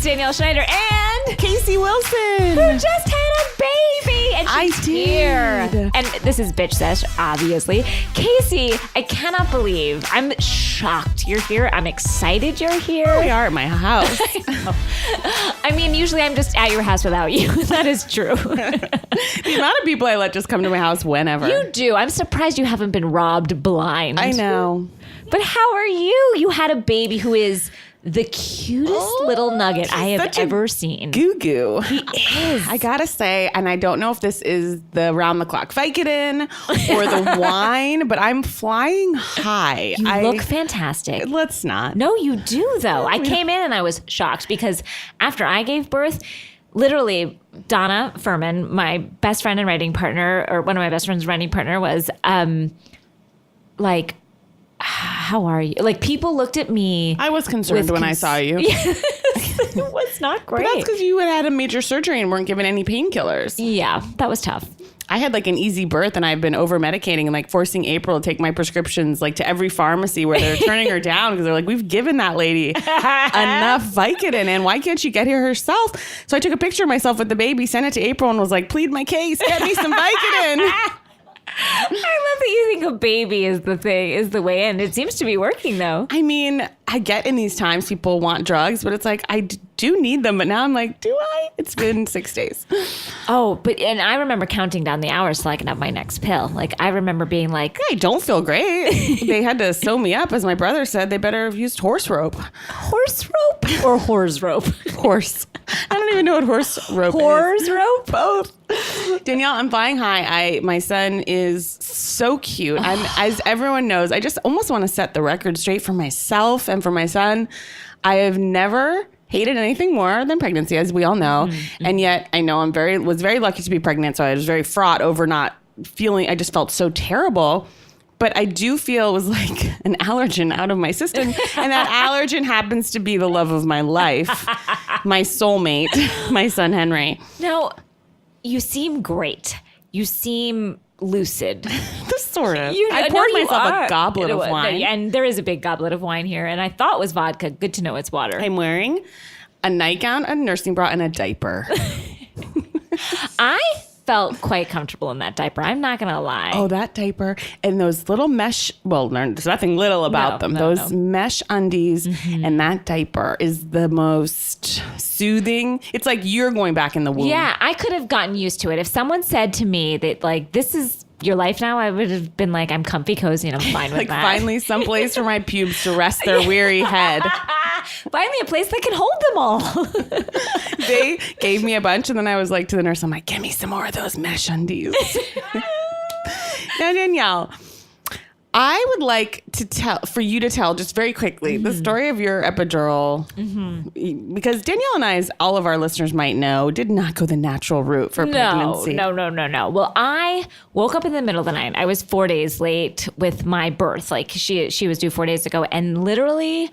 Danielle Schneider and Casey Wilson, who just had a baby, and she's here. And this is bitch Sesh, obviously. Casey, I cannot believe. I'm shocked you're here. I'm excited you're here. We are at my house. I mean, usually I'm just at your house without you. That is true. The amount of people I let just come to my house whenever. You do. I'm surprised you haven't been robbed blind. I know. But how are you? You had a baby who is the cutest little nugget I have ever seen. Goo-goo. He is. I gotta say, and I don't know if this is the round-the-clock Vicodin or the wine, but I'm flying high. You look fantastic. Let's not. No, you do, though. I came in and I was shocked because after I gave birth, literally, Donna Furman, my best friend and writing partner, or one of my best friends' writing partner, was like, how are you? Like, people looked at me. I was concerned when I saw you. It was not great. But that's because you had a major surgery and weren't given any painkillers. Yeah, that was tough. I had like an easy birth and I've been over medicating and like forcing April to take my prescriptions like to every pharmacy where they're turning her down because they're like, we've given that lady enough Vicodin and why can't she get here herself? So I took a picture of myself with the baby, sent it to April and was like, plead my case, get me some Vicodin. I love that you think a baby is the way in. It seems to be working though. I mean, I get in these times people want drugs, but it's like, I do need them. But now I'm like, do I? It's been 6 days. Oh, and I remember counting down the hours so I can have my next pill. Like, I remember being like, I don't feel great. They had to sew me up. As my brother said, they better have used horse rope. Horse rope or horse rope? Horse. I don't even know what horse rope is. Horse rope? Both. Danielle, I'm flying high. My son is so cute. As everyone knows, I just almost want to set the record straight for myself and for my son. I have never hated anything more than pregnancy, as we all know. Mm-hmm. And yet I know was very lucky to be pregnant. So I was very fraught over not feeling, I just felt so terrible. But I do feel it was like an allergen out of my system. And that allergen happens to be the love of my life, my soulmate, my son, Henry. Now, you seem great. You seem lucid. Sort of. I poured myself a goblet of wine. And there is a big goblet of wine here. And I thought it was vodka. Good to know it's water. I'm wearing a nightgown, a nursing bra, and a diaper. I felt quite comfortable in that diaper. I'm not going to lie. Oh, that diaper and those little mesh, well, there's nothing little about them. Those mesh undies and that diaper is the most soothing. It's like you're going back in the womb. Yeah, I could have gotten used to it. If someone said to me that, like, this is your life now, I would have been like, I'm comfy, cozy, and I'm fine with like that. Finally someplace for my pubes to rest their weary head. Finally a place that can hold them all. They gave me a bunch and then I was like to the nurse, I'm like, give me some more of those mesh undies. Now, Danielle, I would like for you to tell just very quickly the story of your epidural, because Danielle and I, as all of our listeners might know, did not go the natural route for pregnancy. No. Well, I woke up in the middle of the night. I was 4 days late with my birth. Like she was due 4 days ago, and literally,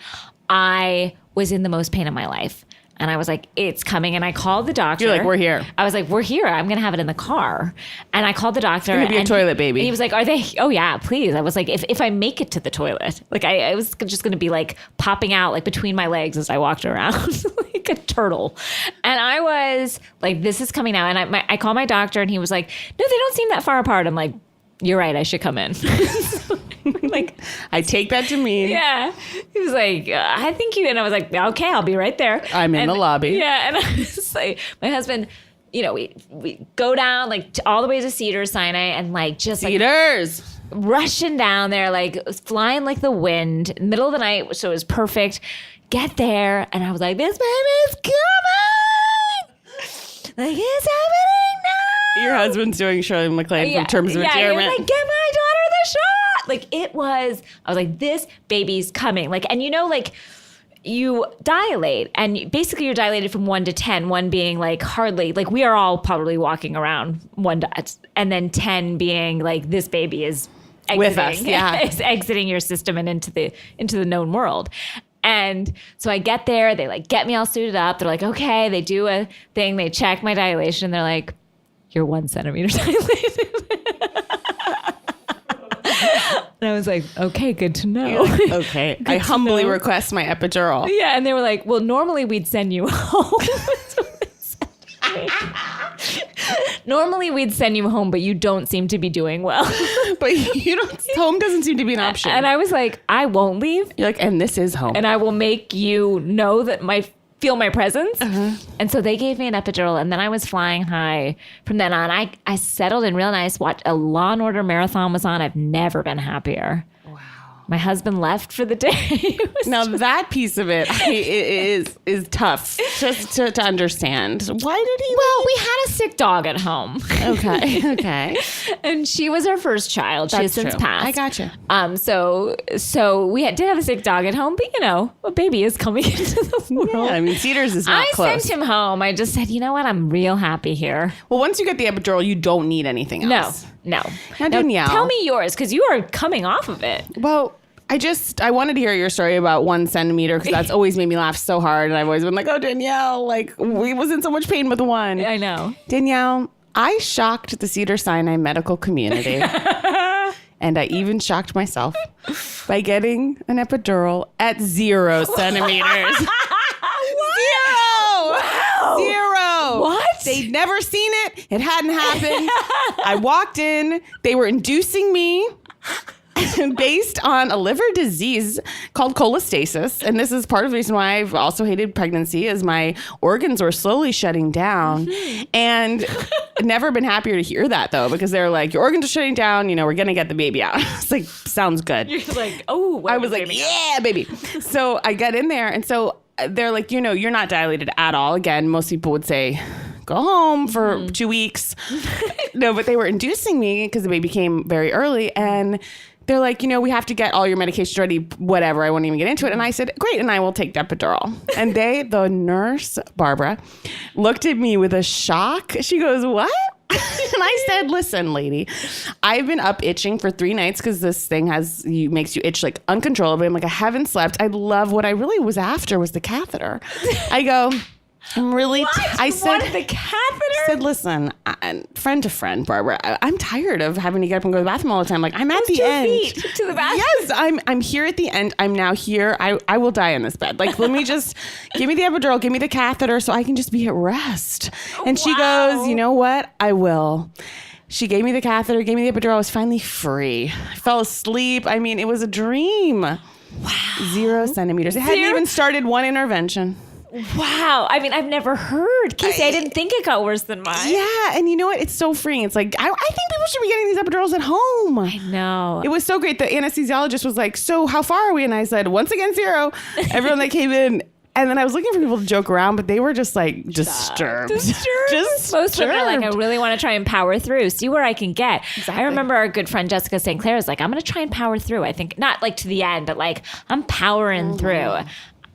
I was in the most pain of my life. And I was like, it's coming. And I called the doctor. You're like, we're here. I was like, we're here. I'm going to have it in the car. And I called the doctor. It's going to be a toilet baby. And he was like, are they? Oh, yeah, please. I was like, if I make it to the toilet. Like, I was just going to be like popping out like between my legs as I walked around like a turtle. And I was like, this is coming out. And I called my doctor and he was like, no, they don't seem that far apart. I'm like, you're right. I should come in. Like, I take that to mean. Yeah. He was like, I think you, and I was like, okay, I'll be right there. I'm in the lobby. Yeah. And I was like, my husband, you know, we go down like all the way to Cedars-Sinai and like just Cedars. Like rushing down there, like flying like the wind, middle of the night. So it was perfect. Get there. And I was like, this baby's coming. Like, it's happening now. Your husband's doing Shirley MacLaine from Terms of Endearment. Yeah, like, get my daughter the shot. Like, I was like, this baby's coming. Like, and you know, like, you dilate, and basically you're dilated from 1 to 10, 1 being like hardly, like we are all probably walking around 1 to, and then 10 being like this baby is exiting, with us, yeah, is exiting your system and into the known world. And so I get there, they like get me all suited up. They're like, okay, they do a thing, they check my dilation. They're like, you're 1 centimeter dilated. And I was like, okay, good to know. You're like, okay. I humbly request my epidural. Yeah, and they were like, well, normally we'd send you home. Normally we'd send you home, but you don't seem to be doing well. But you don't. Home doesn't seem to be an option. And I was like, I won't leave. You're like, and this is home. And I will make you know that feel my presence. And so they gave me an epidural, and then I was flying high from then on. I settled in real nice. Watched a Law and Order marathon was on. I've never been happier. My husband left for the day. Now that piece of it is tough just to understand. Why did he? Well, we had a sick dog at home. Okay. And she was our first child. She has since passed. I gotcha. So we did have a sick dog at home, but a baby is coming into the world. Yeah, I mean, Cedars is not close. I sent him home. I just said, you know what? I'm real happy here. Well, once you get the epidural, you don't need anything else. No. Now, Danielle, tell me yours, because you are coming off of it. Well, I wanted to hear your story about 1 centimeter, because that's always made me laugh so hard. And I've always been like, oh, Danielle, we was in so much pain with 1. I know. Danielle, I shocked the Cedars-Sinai medical community. And I even shocked myself by getting an epidural at 0 centimeters. 0! Wow. 0! What? They'd never seen it. It hadn't happened. I walked in. They were inducing me based on a liver disease called cholestasis. And this is part of the reason why I've also hated pregnancy, is my organs were slowly shutting down. And never been happier to hear that, though, because they're like, your organs are shutting down. We're going to get the baby out. It's like, sounds good. You're like, oh. I was like, yeah, baby. So I get in there. And so they're like, you're not dilated at all. Again, most people would say, go home for 2 weeks. No, but they were inducing me because the baby came very early. And they're like, we have to get all your medications ready, whatever. I won't even get into it. And I said, great. And I will take the epidural. And the nurse, Barbara, looked at me with a shock. She goes, what? And I said, listen, lady, I've been up itching for 3 nights because this thing makes you itch like uncontrollably. I'm like, I haven't slept. What I really was after was the catheter. I go, I'm really, I said, the catheter? I said, listen, friend to friend, Barbara, I'm tired of having to get up and go to the bathroom all the time. Like, I'm at the end. Feet to the bathroom. Yes, I'm here at the end. I'm now here. I will die in this bed. Like, let me just, give me the epidural, give me the catheter so I can just be at rest. And she goes, you know what? I will. She gave me the catheter, gave me the epidural. I was finally free. I fell asleep. I mean, it was a dream. Wow. 0 centimeters. It hadn't even started 1 intervention. Wow. I mean, I've never heard. Casey, I didn't think it got worse than mine. Yeah. And you know what? It's so freeing. It's like, I think people should be getting these epidurals at home. I know. It was so great. The anesthesiologist was like, so how far are we? And I said, once again, 0. Everyone that came in. And then I was looking for people to joke around, but they were just like disturbed. Just most women are like, I really want to try and power through, see where I can get. Exactly. I remember our good friend Jessica St. Clair was like, I'm going to try and power through. I think not like to the end, but like I'm powering through.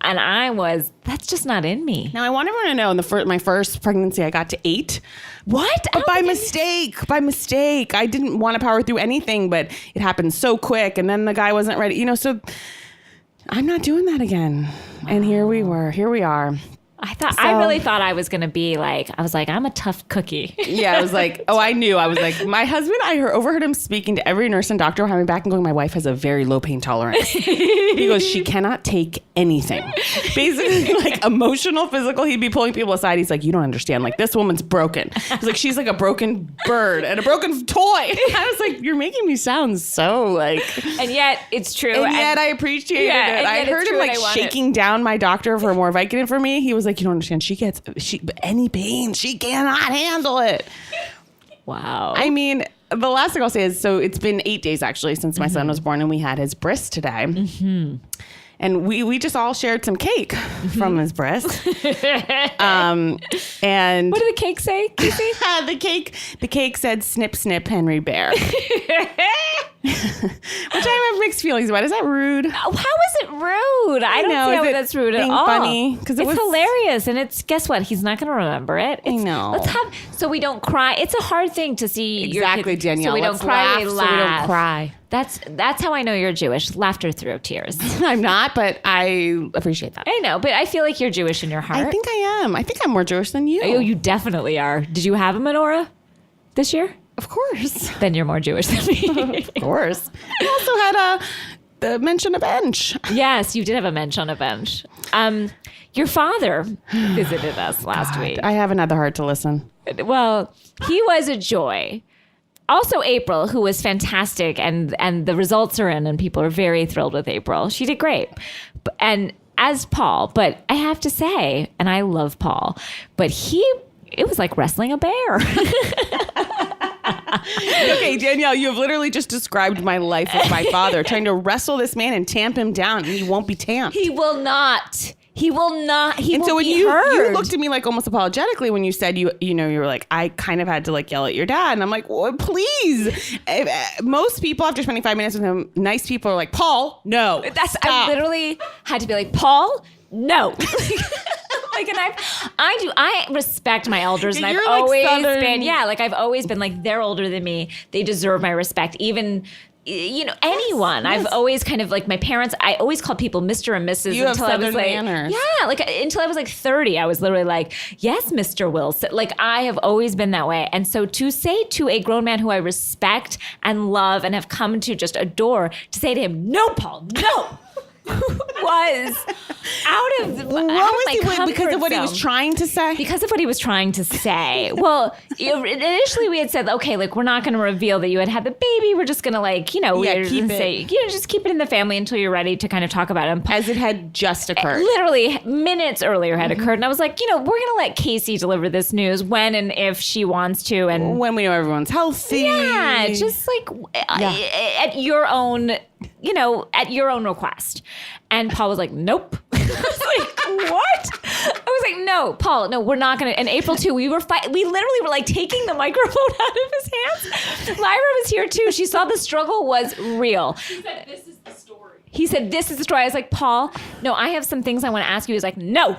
And that's just not in me. Now, I want everyone to know in my first pregnancy, I got to 8. What? But by mistake. I didn't want to power through anything, but it happened so quick. And then the guy wasn't ready, so I'm not doing that again. Wow. And here we are. I really thought I was going to be like, I'm a tough cookie. Yeah, I was like, I knew. I was like, my husband, I overheard him speaking to every nurse and doctor behind my back and going, my wife has a very low pain tolerance. He goes, she cannot take anything. Basically, like emotional, physical. He'd be pulling people aside. He's like, you don't understand. Like, this woman's broken. He's like, she's like a broken bird and a broken toy. I was like, you're making me sound so like. And yet it's true. And yet I appreciated it. I heard him like shaking down my doctor for more Vicodin for me. He was like, you don't understand. Any pain, she cannot handle it. Wow. I mean, the last thing I'll say is, so it's been 8 days actually since my son was born, and we had his bris today. Mm-hmm. And we just all shared some cake from his bris. And what did the cake say, Casey? The cake said, snip, snip, Henry Bear. Which I have mixed feelings about. Is that rude? How is it rude? I don't see how that's rude at all. Funny, because it's hilarious, and it's, guess what? He's not going to remember it. I know. So we don't cry. It's a hard thing to see. Exactly, Danielle. So we don't cry. We laugh. So we don't cry. That's how I know you're Jewish. Laughter through tears. I'm not, but I appreciate that. I know, but I feel like you're Jewish in your heart. I think I am. I think I'm more Jewish than you. Oh, you definitely are. Did you have a menorah this year? Of course. Then you're more Jewish than me. Of course. I also had a mensch on a bench. Yes, you did have a mensch on a bench. Your father visited us last week. I haven't had the heart to listen. Well, he was a joy. Also, April, who was fantastic, and the results are in, and people are very thrilled with April. She did great. And as Paul, but I have to say, and I love Paul, but it was like wrestling a bear. Okay, Danielle, you have literally just described my life with my father, trying to wrestle this man and tamp him down, and he won't be tamped. He will not. He will not. He and will so when be you heard. looked at me like almost apologetically when you said you were like, I kind of had to like yell at your dad, and I'm like, well, please. Most people after spending 5 minutes with him, nice people are like, Paul, no. I literally had to be like, Paul, no. Like, and I respect my elders, and I've You're like always Southern. been, like I've always been like, they're older than me, they deserve my respect. Even, anyone. Yes. I've always kind of like my parents. I always called people Mr. and Mrs. You have until I was Southern like, manners. yeah, like until I was like 30, I was literally like, yes, Mr. Wilson. Like I have always been that way, and so to say to a grown man who I respect and love and have come to just adore, to say to him, no, Paul, no. was out of my comfort because of what he was zone. trying to say? Because of what he was trying to say. Well, initially we had said, okay, like we're not going to reveal that you had the baby. We're just going to like, keep it. just keep it in the family until you're ready to kind of talk about it. As it had just occurred. Literally minutes earlier had occurred. And I was like, we're going to let Casey deliver this news when and if she wants to. And when we know everyone's healthy. yeah, just like at your own, at your own request. And Paul was like, nope. I was like, what? I was like, no, Paul, no, we're not going to. And April too, we literally were like taking the microphone out of his hands. Lyra was here too. She saw the struggle was real. He said, this is the story. He said, this is the story. I was like, Paul, no, I have some things I want to ask you. He was like, no.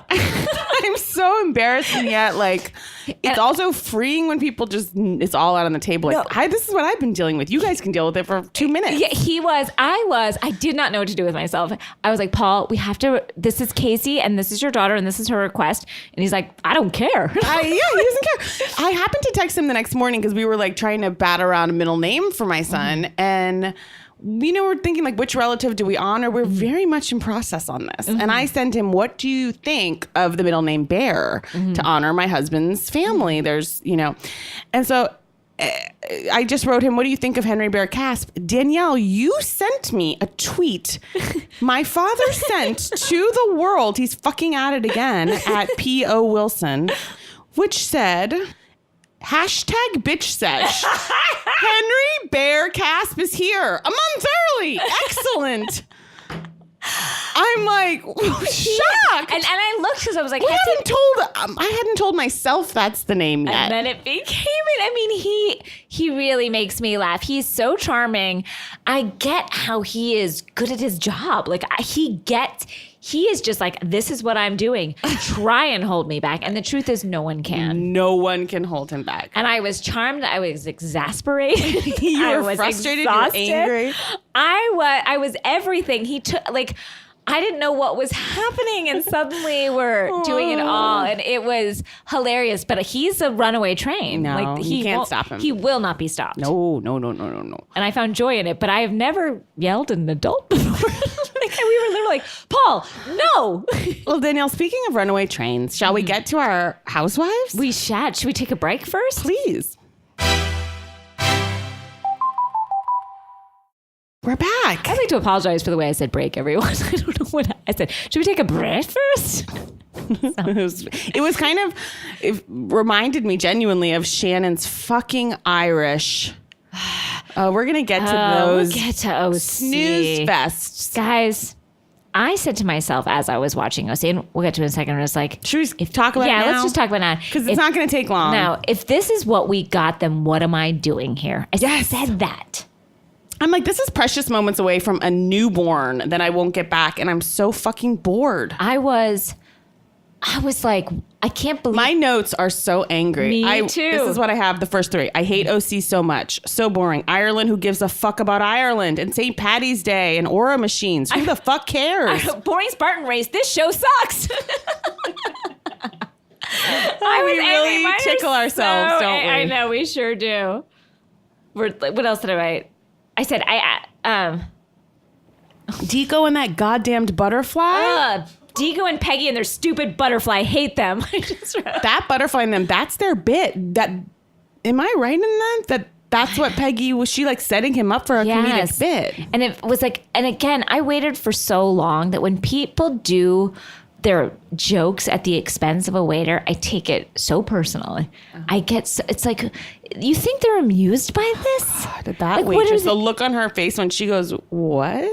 I'm so embarrassed, and yet like it's also freeing when people just it's all out on the table. Like this is what I've been dealing with. You guys can deal with it for 2 minutes. Yeah, I did not know what to do with myself. I was like, Paul, we have to. This is Casey, and this is your daughter, and this is her request. And he's like, I don't care. He doesn't care. I happened to text him the next morning because we were like trying to bat around a middle name for my son, and we're thinking like, which relative do we honor? We're very much in process on this. And I sent him, what do you think of the middle name Bear to honor my husband's family? There's, and so I just wrote him, what do you think of Henry Bear Casp? Danielle, you sent me a tweet my father sent to the world. He's fucking at it again at P.O. Wilson, which said, hashtag bitch sesh. Henry Bear Casp is here a month early. Excellent. I'm like shocked. And I looked because I was like, I hadn't told myself that's the name yet. And then it became it. I mean, he really makes me laugh. He's so charming. I get how he is good at his job. Like he is just like, this is what I'm doing. Try and hold me back. And the truth is no one can. No one can hold him back. And I was charmed. I was exasperated. You were frustrated. You were angry. I was everything. He took I didn't know what was happening, and suddenly we're doing it all, and it was hilarious. But he's a runaway train. No, like you can't stop him. He will not be stopped. No. And I found joy in it, but I have never yelled at an adult before. Like, we were literally like, Paul, no. Well, Danielle, speaking of runaway trains, shall we get to our housewives? We should. Should we take a break first? Please. We're back. I'd like to apologize for the way I said break, everyone. I don't know what I said. Should we take a break first? It reminded me genuinely of Shannon's fucking Irish. We're going to get to those. We'll get to OC. Snooze fests. Guys, I said to myself as I was watching OC, and we'll get to it in a second, I was like, should we talk about it now? Yeah, let's just talk about it now. Because it's not going to take long. No, if this is what we got, then what am I doing here? I said that. I'm like, this is precious moments away from a newborn that I won't get back, and I'm so fucking bored. I was like, I can't believe. My notes are so angry. Me too. This is what I have, the first three. I hate OC so much. So boring. Ireland, who gives a fuck about Ireland? And St. Patty's Day and Aura machines. Who the fuck cares? Boring Spartan race. This show sucks. We really tickle ourselves, don't we? I know, we sure do. What else did I write? I said, Deco and that goddamned butterfly. Deco and Peggy and their stupid butterfly. I hate them. I just wrote. That butterfly and them, that's their bit. Am I right in that? That's what Peggy was. She like setting him up for a comedic bit. And it was like, and again, I waited for so long that when people do their jokes at the expense of a waiter, I take it so personally. It's like, you think they're amused by this? God, that waitress, the look on her face when she goes, what?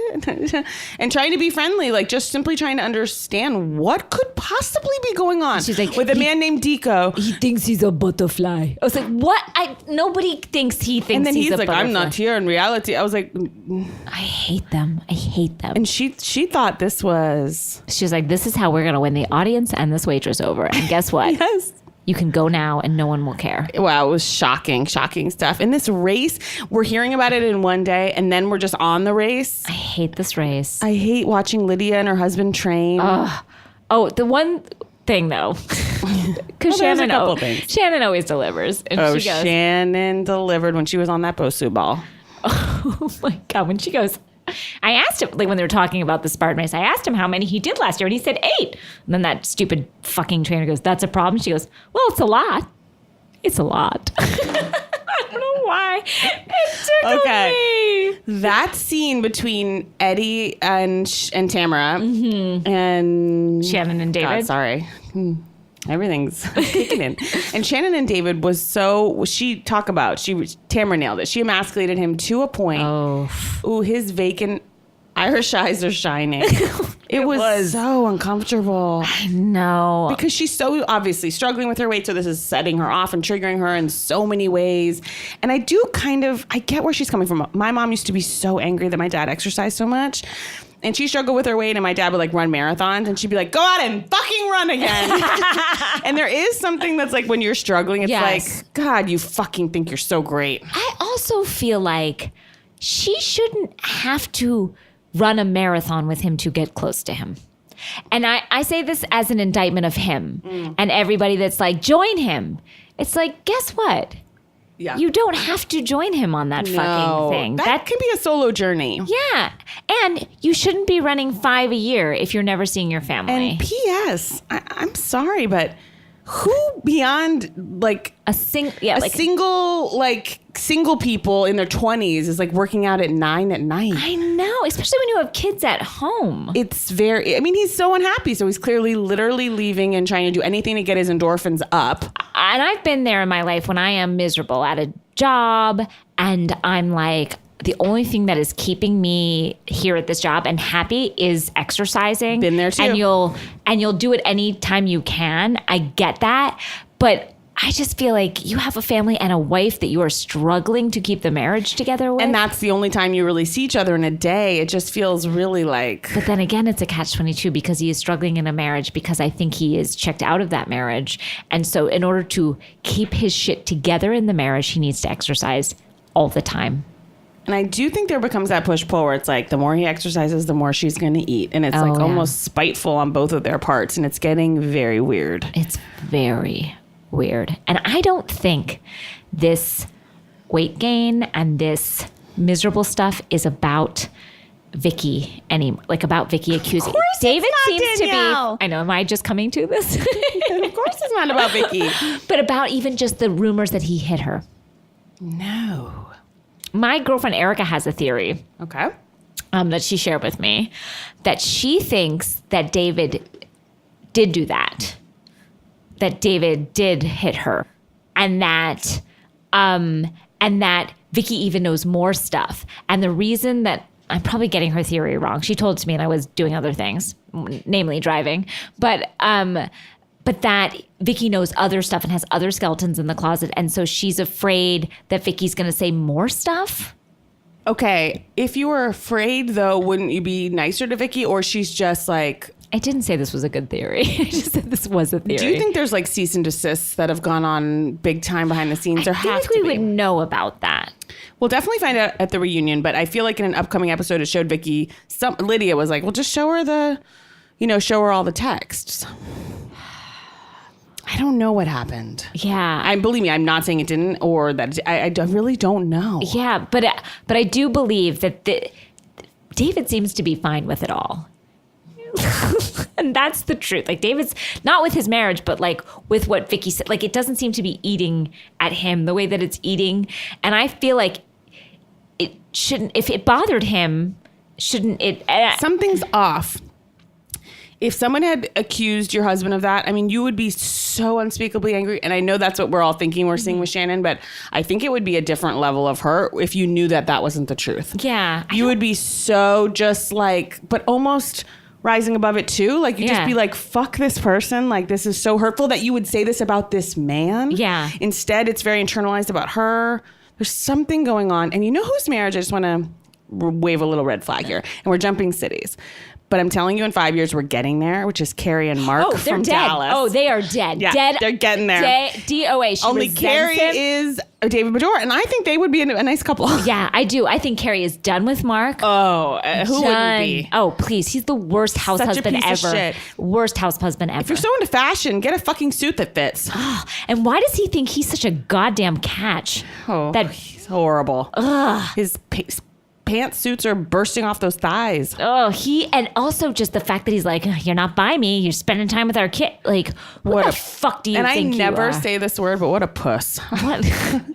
And trying to be friendly, like just simply trying to understand what could possibly be going on. She's like, with a man named Deco. He thinks he's a butterfly. I was like, what? Nobody thinks he thinks he's a butterfly. And then he's like, I'm not here in reality. I was like, I hate them. And she thought this was. She was like, this is how we're going to win the audience and this waitress over. And guess what? Yes. You can go now and no one will care. Wow, it was shocking stuff. In this race, we're hearing about it in one day and then we're just on the race. I hate this race. I hate watching Lydia and her husband train. Oh, the one thing though, because Shannon always delivers. And she goes, Shannon delivered when she was on that Bosu ball. Oh my God, when she goes, I asked him, like when they were talking about the Spartan race, I asked him how many he did last year, and he said 8. And then that stupid fucking trainer goes, that's a problem? She goes, well, it's a lot. It's a lot. I don't know why. It tickled me. That scene between Eddie and Tamara and Shannon and David. God, sorry. Everything's kicking in. And Shannon and David Tamara nailed it. She emasculated him to a point. Ooh, his vacant Irish eyes are shining. It was so uncomfortable. I know. Because she's so obviously struggling with her weight, so this is setting her off and triggering her in so many ways. And I get where she's coming from. My mom used to be so angry that my dad exercised so much. And she struggled with her weight, and my dad would like run marathons, and she'd be like, go out and fucking run again. And there is something that's like when you're struggling, it's like, God, you fucking think you're so great. I also feel like she shouldn't have to run a marathon with him to get close to him. And I say this as an indictment of him and everybody that's like, join him. It's like, guess what? Yeah. You don't have to join him on that fucking thing. That can be a solo journey. Yeah. And you shouldn't be running 5 a year if you're never seeing your family. And P.S. I'm sorry, but who beyond like single people in their 20s is like working out at 9 at night? I know, especially when you have kids at home. He's so unhappy. So he's clearly literally leaving and trying to do anything to get his endorphins up. And I've been there in my life when I am miserable at a job and I'm like, the only thing that is keeping me here at this job and happy is exercising. Been there too. And you'll do it anytime you can. I get that. But I just feel like you have a family and a wife that you are struggling to keep the marriage together with. And that's the only time you really see each other in a day. It just feels really like... But then again, it's a catch-22 because he is struggling in a marriage because I think he is checked out of that marriage. And so in order to keep his shit together in the marriage, he needs to exercise all the time. And I do think there becomes that push-pull where it's like the more he exercises, the more she's going to eat. And it's almost spiteful on both of their parts. And it's getting very weird. It's very weird. And I don't think this weight gain and this miserable stuff is about Vicky anymore. Like about Vicky accusing. David seems Danielle. to be. I know. Am I just coming to this? Of course it's not about Vicky. But about even just the rumors that he hit her. No. My girlfriend Erica has a theory. Okay. That she shared with me, that she thinks that David did do that. That David did hit her, and that Vicky even knows more stuff. And the reason that I'm probably getting her theory wrong, she told it to me, and I was doing other things, namely driving, but that Vicky knows other stuff and has other skeletons in the closet. And so she's afraid that Vicky's going to say more stuff. Okay. If you were afraid, though, wouldn't you be nicer to Vicky? Or she's just like... I didn't say this was a good theory. I just said this was a theory. Do you think there's like cease and desists that have gone on big time behind the scenes? I feel like we would know about that. We'll definitely find out at the reunion. But I feel like in an upcoming episode, it showed Vicky... Lydia was like, well, just show her show her all the texts. I don't know what happened. Yeah. I believe me, I'm not saying it didn't or that I really don't know. Yeah, but I do believe that David seems to be fine with it all. And that's the truth. Like, David's not with his marriage, but like with what Vicky said. Like, it doesn't seem to be eating at him the way that it's eating. And I feel like it shouldn't, if it bothered him, shouldn't it? Something's off. If someone had accused your husband of that, I mean, you would be so unspeakably angry. And I know that's what we're all thinking we're seeing with Shannon, but I think it would be a different level of hurt if you knew that that wasn't the truth. Yeah. You would be so just like, but almost rising above it too. Like, you'd just be like, fuck this person. Like, this is so hurtful that you would say this about this man. Yeah. Instead, it's very internalized about her. There's something going on. And you know whose marriage? I just want to wave a little red flag here. And we're jumping cities. But I'm telling you, in 5 years, we're getting there, which is Cary and Mark from dead. Dallas. Oh, they are dead. Yeah, dead. they're getting there. DOA. Only Cary is David Bajor, and I think they would be a nice couple. Yeah, I do. I think Cary is done with Mark. Oh, who wouldn't be? Oh, please. He's the worst house Such a husband piece of ever. shit. Worst house husband ever. If you're so into fashion, get a fucking suit that fits. And why does he think he's such a goddamn catch? Oh, he's horrible. His pantsuits are bursting off those thighs. Oh, and also just the fact that he's like, you're not by me, you're spending time with our kid. Like, what the fuck do you think you are? And I never say this word, but what a puss. What?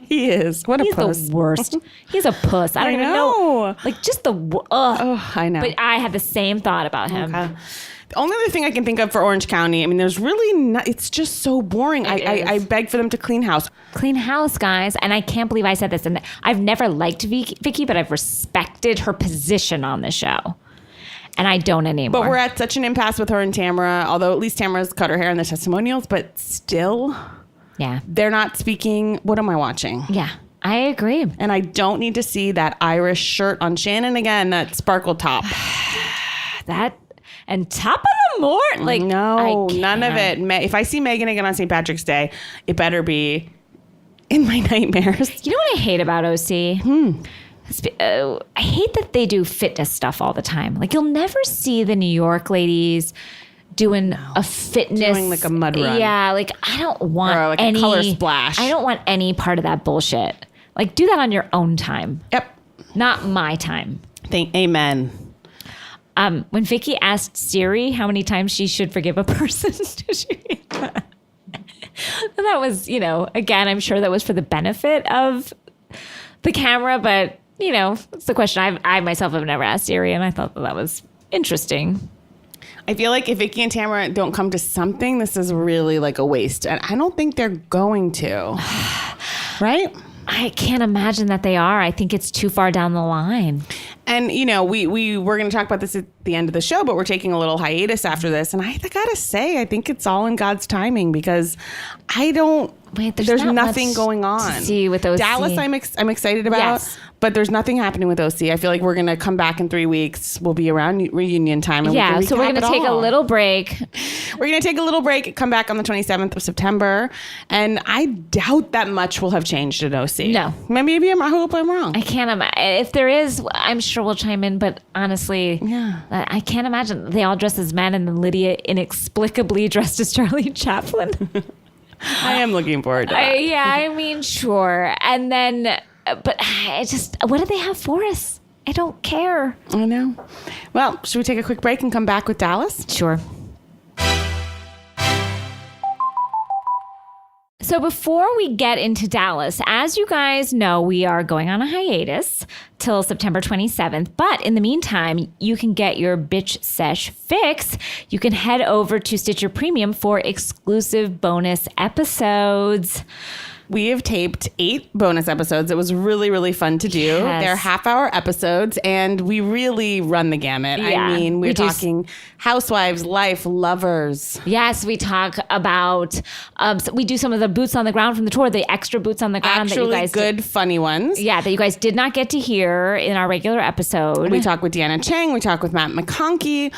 He is. What a puss. He's the worst. He's a puss. I don't even know. Like, just the... Oh, I know. But I had the same thought about him. Okay. The only other thing I can think of for Orange County, I mean, there's really not, it's just so boring. I beg for them to clean house. Clean house, guys. And I can't believe I said this. And I've never liked Vicky, but I've respected her position on the show. And I don't anymore. But we're at such an impasse with her and Tamara, although at least Tamara's cut her hair in the testimonials, but still, they're not speaking. What am I watching? Yeah. I agree. And I don't need to see that Irish shirt on Shannon again, that sparkle top. And top of the morning, like, no, none of it. If I see Megan again on St. Patrick's Day, it better be in my nightmares. You know what I hate about OC? I hate that they do fitness stuff all the time. Like, you'll never see the New York ladies doing a fitness, doing like a mud run. Yeah, like, I don't want or like any a color splash. I don't want any part of that bullshit. Like, do that on your own time. Yep, not my time. Amen. When Vicky asked Siri how many times she should forgive a person, that was, again, I'm sure that was for the benefit of the camera, but, it's the question I myself have never asked Siri, and I thought that was interesting. I feel like if Vicky and Tamara don't come to something, this is really like a waste. And I don't think they're going to. Right? I can't imagine that they are. I think it's too far down the line. And, we were going to talk about this at the end of the show, but we're taking a little hiatus after this. And I got to say, I think it's all in God's timing because there's nothing going on. To see with OC. Dallas, I'm excited about, yes. But there's nothing happening with OC. I feel like we're going to come back in 3 weeks. We'll be around reunion time. And so we're going to take a little break. We're going to take a little break, come back on the 27th of September. And I doubt that much will have changed at OC. No. Maybe I hope I'm wrong. I can't imagine. If there is, I'm sure we'll chime in. But honestly, I can't imagine. They all dress as men and then Lydia inexplicably dressed as Charlie Chaplin. I am looking forward to that. I mean, sure. And then, but what do they have for us? I don't care. I know. Well, should we take a quick break and come back with Dallas? Sure. So before we get into Dallas, as you guys know, we are going on a hiatus till September 27th. But in the meantime, you can get your bitch sesh fix. You can head over to Stitcher Premium for exclusive bonus episodes. We have taped 8 bonus episodes. It was really, really fun to do. Yes. They're half-hour episodes, and we really run the gamut. Yeah, I mean, we're talking housewives, life, lovers. Yes, we talk about, we do some of the boots on the ground from the tour, the extra boots on the ground Actually, that you guys good, funny ones. Yeah, that you guys did not get to hear in our regular episode. We talk with Deanna Chang. We talk with Matt McConkey.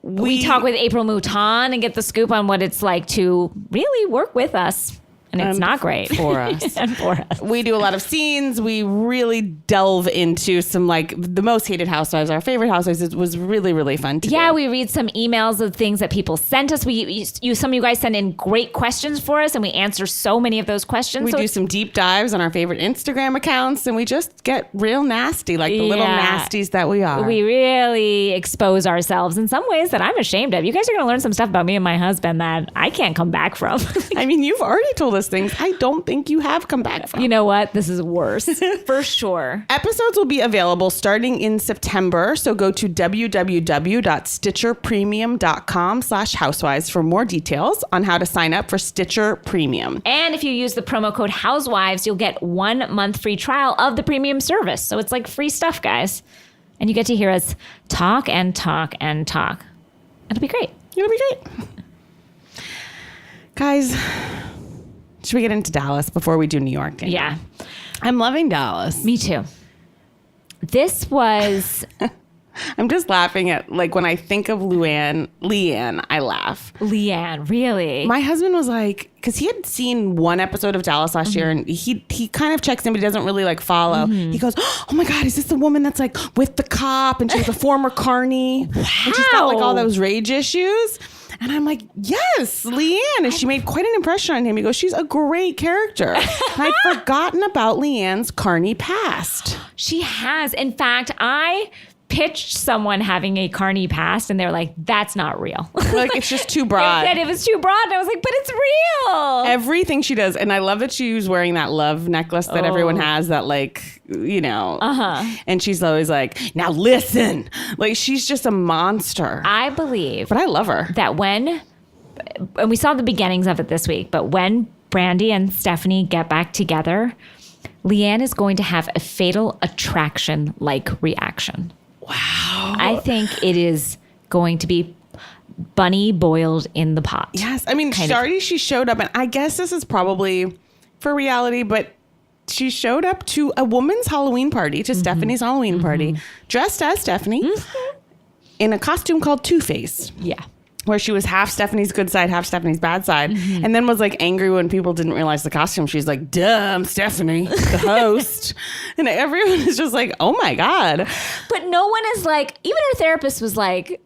We talk with April Mouton and get the scoop on what it's like to really work with us. And it's not great for us. and for us. We do a lot of scenes. We really delve into some like the most hated housewives, our favorite housewives. It was really, really fun to do. We read some emails of things that people sent us. Some of you guys send in great questions for us, and we answer so many of those questions. We do some deep dives on our favorite Instagram accounts, and we just get real nasty, like the little nasties that we are. We really expose ourselves in some ways that I'm ashamed of. You guys are going to learn some stuff about me and my husband that I can't come back from. I mean, you've already told us things I don't think you have come back from. You know what? This is worse. For sure. Episodes will be available starting in September. So go to www.stitcherpremium.com/housewives for more details on how to sign up for Stitcher Premium. And if you use the promo code Housewives, you'll get 1 month free trial of the premium service. So it's like free stuff, guys. And you get to hear us talk and talk and talk. It'll be great. It'll be great. Guys, should we get into Dallas before we do New York? Danielle? Yeah. I'm loving Dallas. Me too. This was... I'm just laughing at, like, when I think of Leanne, I laugh. Leanne, really? My husband was like, because he had seen one episode of Dallas last year, and he kind of checks in, but he doesn't really, like, follow. He goes, oh, my God, is this the woman that's, like, with the cop, and she's a former carney? Wow. And she's got, like, all those rage issues? And I'm like, yes, Leanne. And she made quite an impression on him. He goes, she's a great character. And I'd forgotten about Leanne's carny past. She has. In fact, I pitched someone having a carny past, and they're like, that's not real. Like, it's just too broad. They said it was too broad. And I was like, but it's real. Everything she does. And I love that she was wearing that love necklace that everyone has that, like, you know. And she's always like, now listen. Like, she's just a monster. I believe. But I love her. That and we saw the beginnings of it this week, but when Brandy and Stephanie get back together, Leanne is going to have a Fatal Attraction-like reaction. Wow. I think it is going to be bunny boiled in the pot. Yes. I mean, she showed up, and I guess this is probably for reality, but she showed up to a woman's Halloween party, to Stephanie's Halloween party, dressed as Stephanie in a costume called Two-Face. Yeah. Where she was half Stephanie's good side, half Stephanie's bad side. And then was like angry when people didn't realize the costume. She's like, duh, I'm Stephanie, the host. And everyone is just like, oh my God. But no one is like, even her therapist was like,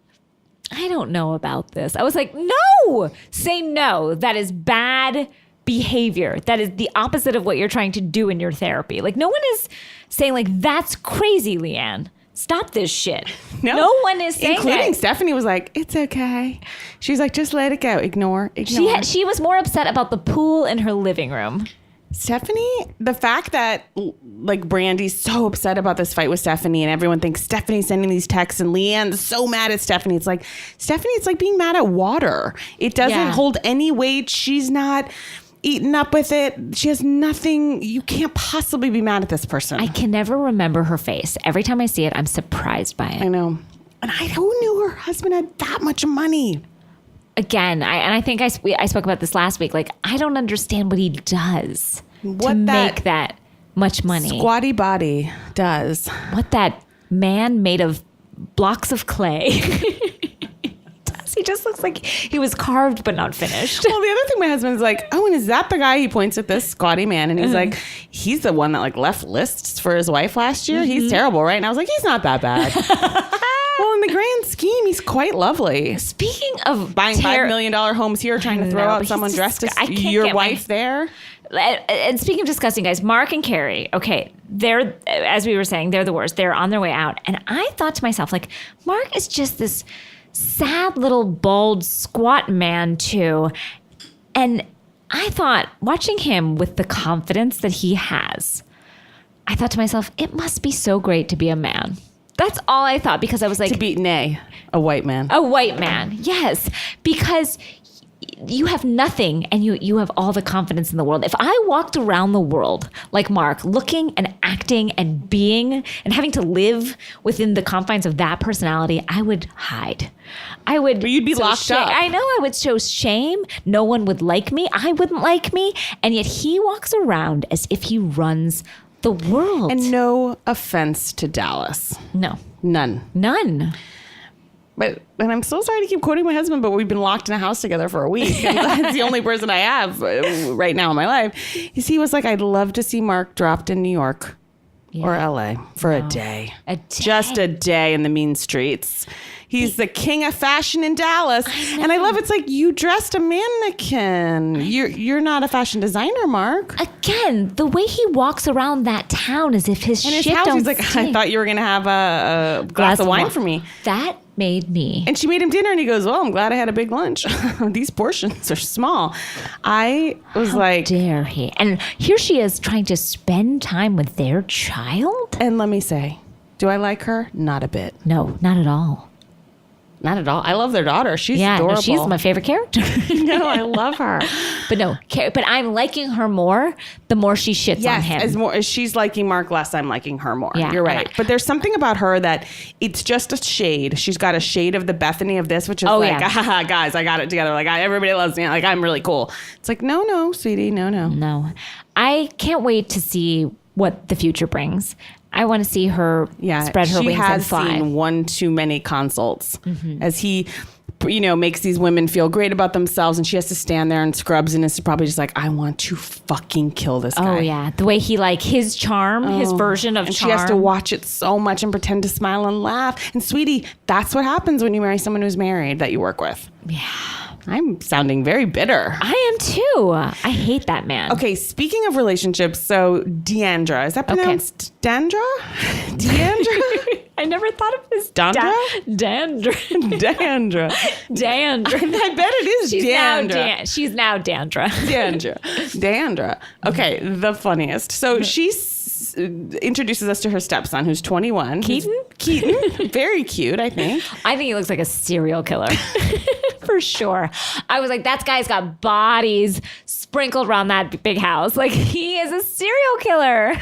I don't know about this. I was like, no, say no. That is bad behavior. That is the opposite of what you're trying to do in your therapy. Like, no one is saying like, that's crazy, Leanne. Stop this shit. No one is saying including that. Stephanie was like, it's okay. She's like, just let it go. Ignore. She was more upset about the pool in her living room. Stephanie, the fact that like Brandy's so upset about this fight with Stephanie and everyone thinks Stephanie's sending these texts and Leanne's so mad at Stephanie. It's like, Stephanie, it's like being mad at water. It doesn't hold any weight. She's not eaten up with it. She has nothing. You can't possibly be mad at this person. I can never remember her face. Every time I see it, I'm surprised by it. I know. And who knew her husband had that much money? Again, I think I spoke about this last week. Like, I don't understand what he does to make that much money. Squatty body does. What that man made of blocks of clay. He just looks like he was carved but not finished. Well, the other thing my husband's like, oh, and is that the guy? He points at this squatty man, and he's like, he's the one that like left lists for his wife last year. He's terrible, right? And I was like, he's not that bad. Well, in the grand scheme, he's quite lovely. Speaking of buying $5 million homes here, trying to throw out someone dressed as your wife there. And speaking of disgusting, guys, Mark and Cary, okay, they're, as we were saying, they're the worst. They're on their way out. And I thought to myself, like, Mark is just this sad little bald squat man too. And I thought, watching him with the confidence that he has, I thought to myself, it must be so great to be a man. That's all I thought, because I was like... To be, a white man. A white man, yes. Because you have nothing and you have all the confidence in the world. If I walked around the world like Mark, looking and acting and being and having to live within the confines of that personality, I would hide. I would... But you'd be locked up. I know. I would show shame. No one would like me. I wouldn't like me. And yet he walks around as if he runs the world. And no offense to Dallas. No. None. And I'm so sorry to keep quoting my husband, but we've been locked in a house together for a week. And that's the only person I have right now in my life. He was like, I'd love to see Mark dropped in New York or LA for a day. Just a day in the mean streets. He's the king of fashion in Dallas. And I love it's like, you dressed a mannequin. You're not a fashion designer, Mark. Again, the way he walks around that town as if his shit house, don't he's like, stink. I thought you were going to have a glass of wine for me. That made me. And she made him dinner and he goes, well, I'm glad I had a big lunch. These portions are small. I was like, dare he? And here she is trying to spend time with their child? And let me say, do I like her? Not a bit. No, not at all. Not at all. I love their daughter. She's adorable. No, she's my favorite character. No, I love her. But I'm liking her more the more she shits on him. As she's liking Mark less, I'm liking her more. Yeah, you're right. But there's something about her that it's just a shade. She's got a shade of the Bethany of this, which is guys, I got it together. Like, everybody loves me. Like, I'm really cool. It's like, no, sweetie, no. No. I can't wait to see what the future brings. I want to see her spread her wings and fly. She has seen one too many consults as he, makes these women feel great about themselves, and she has to stand there and scrubs, and it's probably just like, I want to fucking kill this guy. Oh yeah, the way he his charm, his version of and charm. She has to watch it so much and pretend to smile and laugh. And sweetie, that's what happens when you marry someone who's married that you work with. Yeah. I'm sounding very bitter. I am too. I hate that man. Okay, speaking of relationships, so Deandra, is that pronounced Dandra? Deandra? I never thought of his Dandra? Dandra. Dandra. Dandra. I bet it is Deandra. She's now Dandra. Deandra. Okay, the funniest. So she introduces us to her stepson, who's 21. Keaton. Very cute, I think. I think he looks like a serial killer. For sure. I was like, that guy's got bodies sprinkled around that big house. Like, he is a serial killer.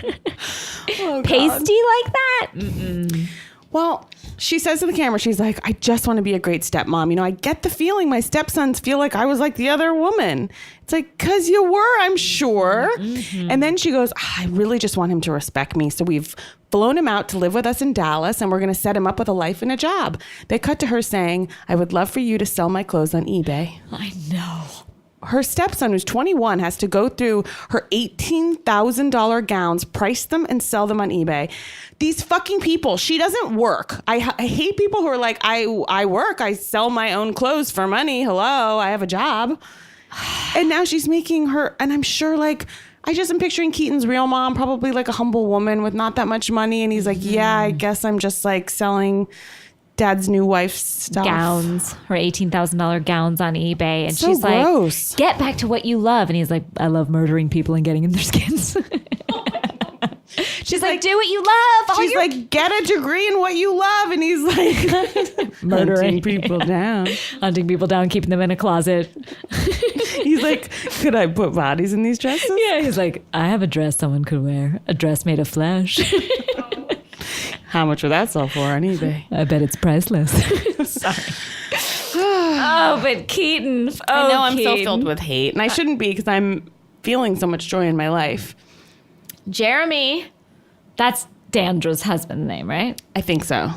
Oh, pasty like that? Mm-mm. Well, she says to the camera, she's like, I just want to be a great stepmom. I get the feeling my stepsons feel like I was like the other woman. It's like, because you were, I'm sure. Mm-hmm. And then she goes, I really just want him to respect me. So we've flown him out to live with us in Dallas, and we're going to set him up with a life and a job. They cut to her saying, I would love for you to sell my clothes on eBay. I know. Her stepson, who's 21, has to go through her $18,000 gowns, price them, and sell them on eBay. These fucking people, she doesn't work. I hate people who are like, I work. I sell my own clothes for money. Hello, I have a job. And now she's making her, and I'm sure I just am picturing Keaton's real mom, probably like a humble woman with not that much money. And he's like, yeah, I guess I'm just selling dad's new wife's stuff. Gowns, her $18,000 gowns on eBay. And so she's gross. Like, get back to what you love. And he's like, I love murdering people and getting in their skins. She's like, do what you love. She's like, get a degree in what you love. And he's like, murdering people down. Hunting people down, keeping them in a closet. He's like, could I put bodies in these dresses? Yeah, he's like, I have a dress someone could wear. A dress made of flesh. How much would that sell for on eBay? I bet it's priceless. Sorry. Oh, but Keaton. I know I'm so filled with hate. And I shouldn't be, because I'm feeling so much joy in my life. Jeremy. That's Dandra's husband's name, right? I think so.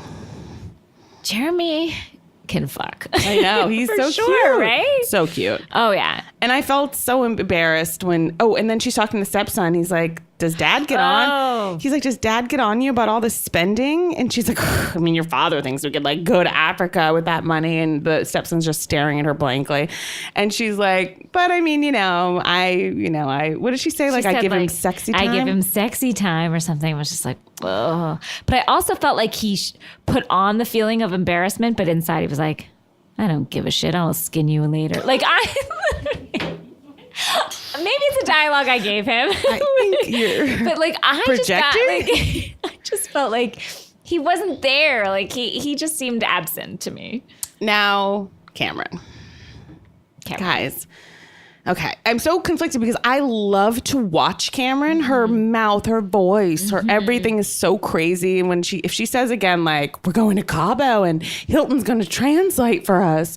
Jeremy can fuck. I know. He's so sure, cute. Right? So cute. Oh, yeah. And I felt so embarrassed when, and then she's talking to the stepson. He's like, does dad get on? He's like, does dad get on you about all this spending? And she's like, I mean, your father thinks we could go to Africa with that money. And the stepson's just staring at her blankly. And she's like, but I mean, I what did she say? I give him sexy time. I give him sexy time or something. I was just like, oh. But I also felt like he put on the feeling of embarrassment, but inside he was like, I don't give a shit. I'll skin you later. Maybe it's a dialogue I gave him. I think you're but I projecting? I just felt like he wasn't there. He just seemed absent to me. Now, Cameron. Guys. Okay. I'm so conflicted because I love to watch Cameron. Her mouth, her voice, her everything is so crazy. And if she says again, we're going to Cabo and Hilton's going to translate for us.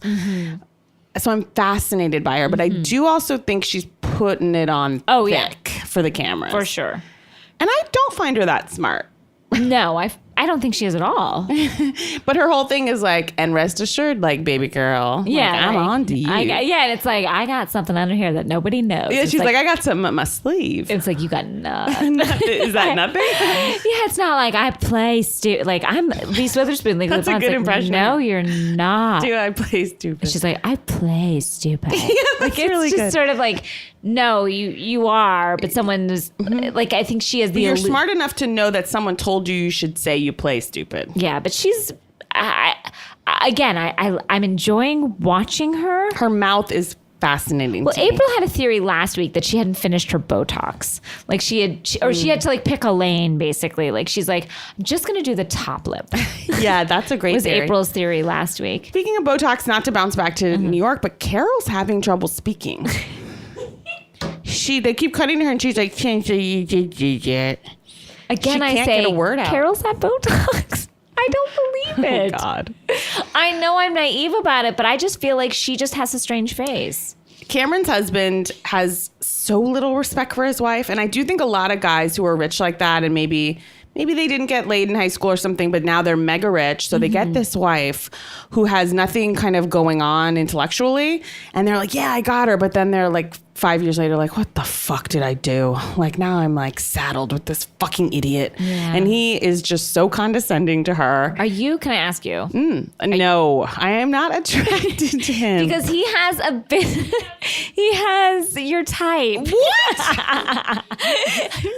So I'm fascinated by her, but I do also think she's putting it on thick for the cameras. For sure. And I don't find her that smart. No, I don't think she is at all. But her whole thing is like, and rest assured, like, baby girl, Yeah, like, I'm like, on to you. And it's like, I got something under here that nobody knows. Yeah, It's she's like, I got something up my sleeve. it's like, you got nothing. Is that nothing? Yeah, it's not like I play stupid. Like, I'm Reese Witherspoon. Like, That's a good impression. No, you're not. Do I play stupid? She's like, I play stupid. Yeah, that's like, it's really just good. sort of like, no, you are, but someone is like, I think she has the. You're smart enough to know that someone told you should say you play stupid. Yeah, but she's. I'm enjoying watching her. Her mouth is fascinating. Well, to me. April had a theory last week that she hadn't finished her Botox. Like she had to like pick a lane basically. Like she's like, I'm just gonna do the top lip. Yeah, that's a great Was theory. April's theory last week. Speaking of Botox, not to bounce back to New York, but Carol's having trouble speaking. They keep cutting to her and she's like, Again, She I can't say, get a word out. Carol's had Botox. I don't believe it. Oh, God. I know I'm naive about it, but I just feel like she just has a strange face. Cameron's husband has so little respect for his wife. And I do think a lot of guys who are rich like that and maybe they didn't get laid in high school or something, but now they're mega rich. So they get this wife who has nothing kind of going on intellectually. And they're like, yeah, I got her. But then they're like 5 years later, like, what the fuck did I do? Like, now I'm like saddled with this fucking idiot. Yeah. And he is just so condescending to her. Can I ask you? No, I am not attracted to him. Because he has a bit, he has your type. What? I'm